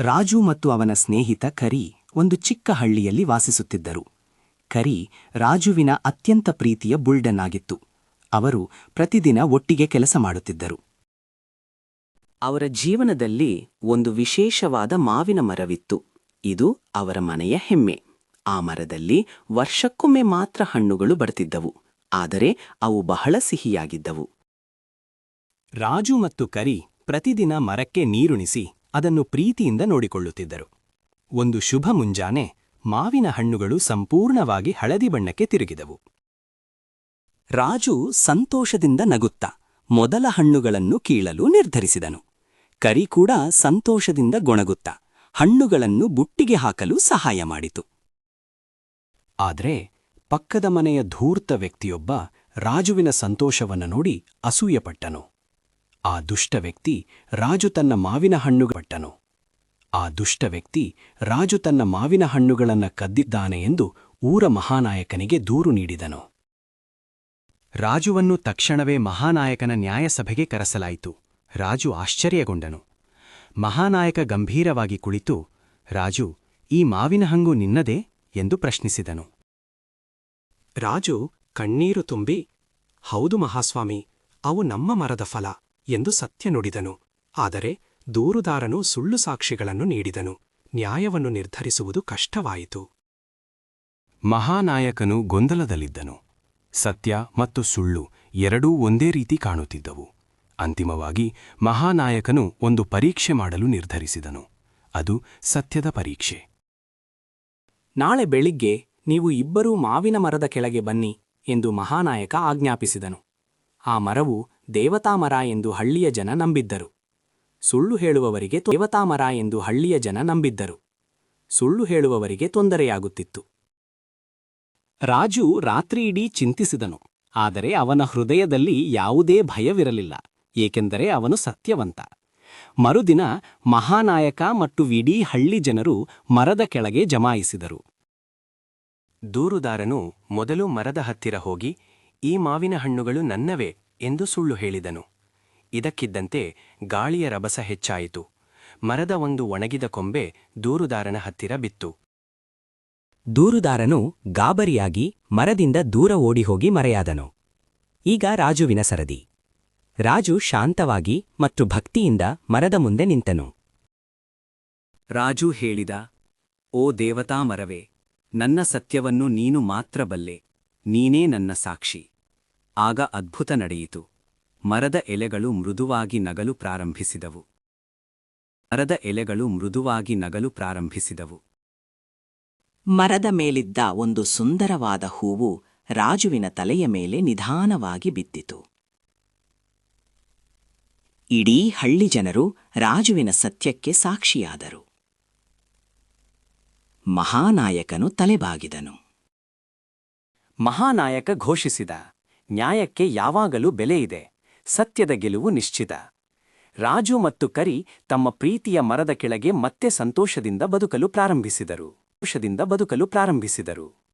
ರಾಜು ಮತ್ತು ಅವನ ಸ್ನೇಹಿತ ಕರಿ ಒಂದು ಚಿಕ್ಕ ಹಳ್ಳಿಯಲ್ಲಿ ವಾಸಿಸುತ್ತಿದ್ದರು. ಕರಿ ರಾಜುವಿನ ಅತ್ಯಂತ ಪ್ರೀತಿಯ ಬುಲ್ಡನ್ ಆಗಿತ್ತು. ಅವರು ಪ್ರತಿದಿನ ಒಟ್ಟಿಗೆ ಕೆಲಸ ಮಾಡುತ್ತಿದ್ದರು. ಅವರ ಜೀವನದಲ್ಲಿ ಒಂದು ವಿಶೇಷವಾದ ಮಾವಿನ ಮರವಿತ್ತು. ಇದು ಅವರ ಮನೆಯ ಹೆಮ್ಮೆ. ಆ ಮರದಲ್ಲಿ ವರ್ಷಕ್ಕೊಮ್ಮೆ ಮಾತ್ರ ಹಣ್ಣುಗಳು ಬರ್ತಿದ್ದವು, ಆದರೆ ಅವು ಬಹಳ ಸಿಹಿಯಾಗಿದ್ದವು. ರಾಜು ಮತ್ತು ಕರಿ ಪ್ರತಿದಿನ ಮರಕ್ಕೆ ನೀರುಣಿಸಿ ಅದನ್ನು ಪ್ರೀತಿಯಿಂದ ನೋಡಿಕೊಳ್ಳುತ್ತಿದ್ದರು. ಒಂದು ಶುಭ ಮುಂಜಾನೆ ಮಾವಿನ ಹಣ್ಣುಗಳು ಸಂಪೂರ್ಣವಾಗಿ ಹಳದಿ ಬಣ್ಣಕ್ಕೆ ತಿರುಗಿದವು. ರಾಜು ಸಂತೋಷದಿಂದ ನಗುತ್ತಾ ಮೊದಲ ಹಣ್ಣುಗಳನ್ನು ಕೀಳಲು ನಿರ್ಧರಿಸಿದನು. ಕರಿ ಕೂಡ ಸಂತೋಷದಿಂದ ಗೊಣಗುತ್ತಾ ಹಣ್ಣುಗಳನ್ನು ಬುಟ್ಟಿಗೆ ಹಾಕಲು ಸಹಾಯ ಮಾಡಿತು. ಆದರೆ ಪಕ್ಕದ ಮನೆಯ ಧೂರ್ತ ವ್ಯಕ್ತಿಯೊಬ್ಬ ರಾಜುವಿನ ಸಂತೋಷವನ್ನು ನೋಡಿ ಅಸೂಯಪಟ್ಟನು. ಆ ದುಷ್ಟ ವ್ಯಕ್ತಿ ರಾಜು ತನ್ನ ಮಾವಿನ ಹಣ್ಣುಗಳನ್ನು ಕದ್ದಿದ್ದಾನೆ ಎಂದು ಊರ ಮಹಾನಾಯಕನಿಗೆ ದೂರು ನೀಡಿದನು. ರಾಜುವನ್ನು ತಕ್ಷಣವೇ ಮಹಾನಾಯಕನ ನ್ಯಾಯಸಭೆಗೆ ಕರೆಸಲಾಯಿತು. ರಾಜು ಆಶ್ಚರ್ಯಗೊಂಡನು. ಮಹಾನಾಯಕ ಗಂಭೀರವಾಗಿ ಕುಳಿತು, ರಾಜು, ಈ ಮಾವಿನ ಹಣ್ಣು ನಿನ್ನದೇ ಎಂದು ಪ್ರಶ್ನಿಸಿದನು. ರಾಜು ಕಣ್ಣೀರು ತುಂಬಿ, ಹೌದು ಮಹಾಸ್ವಾಮಿ, ಅವು ನಮ್ಮ ಮರದ ಫಲ ಎಂದು ಸತ್ಯ ನುಡಿದನು. ಆದರೆ ದೂರುದಾರನು ಸುಳ್ಳು ಸಾಕ್ಷಿಗಳನ್ನು ನೀಡಿದನು. ನ್ಯಾಯವನ್ನು ನಿರ್ಧರಿಸುವುದು ಕಷ್ಟವಾಯಿತು. ಮಹಾನಾಯಕನು ಗೊಂದಲದಲ್ಲಿದ್ದನು. ಸತ್ಯ ಮತ್ತು ಸುಳ್ಳು ಎರಡೂ ಒಂದೇ ರೀತಿ ಕಾಣುತ್ತಿದ್ದವು. ಅಂತಿಮವಾಗಿ ಮಹಾನಾಯಕನು ಒಂದು ಪರೀಕ್ಷೆ ಮಾಡಲು ನಿರ್ಧರಿಸಿದನು. ಅದು ಸತ್ಯದ ಪರೀಕ್ಷೆ. ನಾಳೆ ಬೆಳಿಗ್ಗೆ ನೀವು ಇಬ್ಬರೂ ಮಾವಿನ ಮರದ ಕೆಳಗೆ ಬನ್ನಿ ಎಂದು ಮಹಾನಾಯಕ ಆಜ್ಞಾಪಿಸಿದನು. ಆ ಮರವು ದೇವತಾ ಮರ ಎಂದು ಹಳ್ಳಿಯ ಜನ ನಂಬಿದ್ದರು. ಸುಳ್ಳು ಹೇಳುವವರಿಗೆ ತೊಂದರೆಯಾಗುತ್ತಿತ್ತು. ರಾಜು ರಾತ್ರಿಯಿಡೀ ಚಿಂತಿಸಿದನು. ಆದರೆ ಅವನ ಹೃದಯದಲ್ಲಿ ಯಾವುದೇ ಭಯವಿರಲಿಲ್ಲ, ಏಕೆಂದರೆ ಅವನು ಸತ್ಯವಂತ. ಮರುದಿನ ಮಹಾನಾಯಕ ಮತ್ತು ಇಡೀ ಹಳ್ಳಿ ಜನರು ಮರದ ಕೆಳಗೆ ಜಮಾಯಿಸಿದರು. ದೂರುದಾರನು ಮೊದಲು ಮರದ ಹತ್ತಿರ ಹೋಗಿ, ಈ ಮಾವಿನ ಹಣ್ಣುಗಳು ನನ್ನವೇ ಎಂದು ಸುಳ್ಳು ಹೇಳಿದನು. ಇದಕ್ಕಿದ್ದಂತೆ ಗಾಳಿಯ ರಭಸ ಹೆಚ್ಚಾಯಿತು. ಮರದ ಒಂದು ಒಣಗಿದ ಕೊಂಬೆ ದೂರುದಾರನ ಹತ್ತಿರ ಬಿತ್ತು. ದೂರುದಾರನು ಗಾಬರಿಯಾಗಿ ಮರದಿಂದ ದೂರ ಓಡಿಹೋಗಿ ಮರೆಯಾದನು. ಈಗ ರಾಜುವಿನ ಸರದಿ. ರಾಜು ಶಾಂತವಾಗಿ ಮತ್ತು ಭಕ್ತಿಯಿಂದ ಮರದ ಮುಂದೆ ನಿಂತನು. ರಾಜು ಹೇಳಿದ, ಓ ದೇವತಾ ಮರವೇ, ನನ್ನ ಸತ್ಯವನ್ನು ನೀನು ಮಾತ್ರ ಬಲ್ಲೆ. ನೀನೇ ನನ್ನ ಸಾಕ್ಷಿ. ಆಗ ಅದ್ಭುತ ನಡೆಯಿತು. ಮರದ ಎಲೆಗಳು ಮೃದುವಾಗಿ ನಗಲು ಪ್ರಾರಂಭಿಸಿದವು. ಮರದ ಮೇಲಿದ್ದ ಒಂದು ಸುಂದರವಾದ ಹೂವು ರಾಜುವಿನ ತಲೆಯ ಮೇಲೆ ನಿಧಾನವಾಗಿ ಬಿದ್ದಿತು. ಇಡೀ ಹಳ್ಳಿ ಜನರು ರಾಜುವಿನ ಸತ್ಯಕ್ಕೆ ಸಾಕ್ಷಿಯಾದರು. ಮಹಾನಾಯಕನು ತಲೆಬಾಗಿದನು. ಮಹಾನಾಯಕ ಘೋಷಿಸಿದ, ನ್ಯಾಯಕ್ಕೆ ಯಾವಾಗಲೂ ಬೆಲೆಯಿದೆ. ಸತ್ಯದ ಗೆಲುವು ನಿಶ್ಚಿತ. ರಾಜು ಮತ್ತು ಕರಿ ತಮ್ಮ ಪ್ರೀತಿಯ ಮರದ ಕೆಳಗೆ ಮತ್ತೆ ಸಂತೋಷದಿಂದ ಬದುಕಲು ಪ್ರಾರಂಭಿಸಿದರು.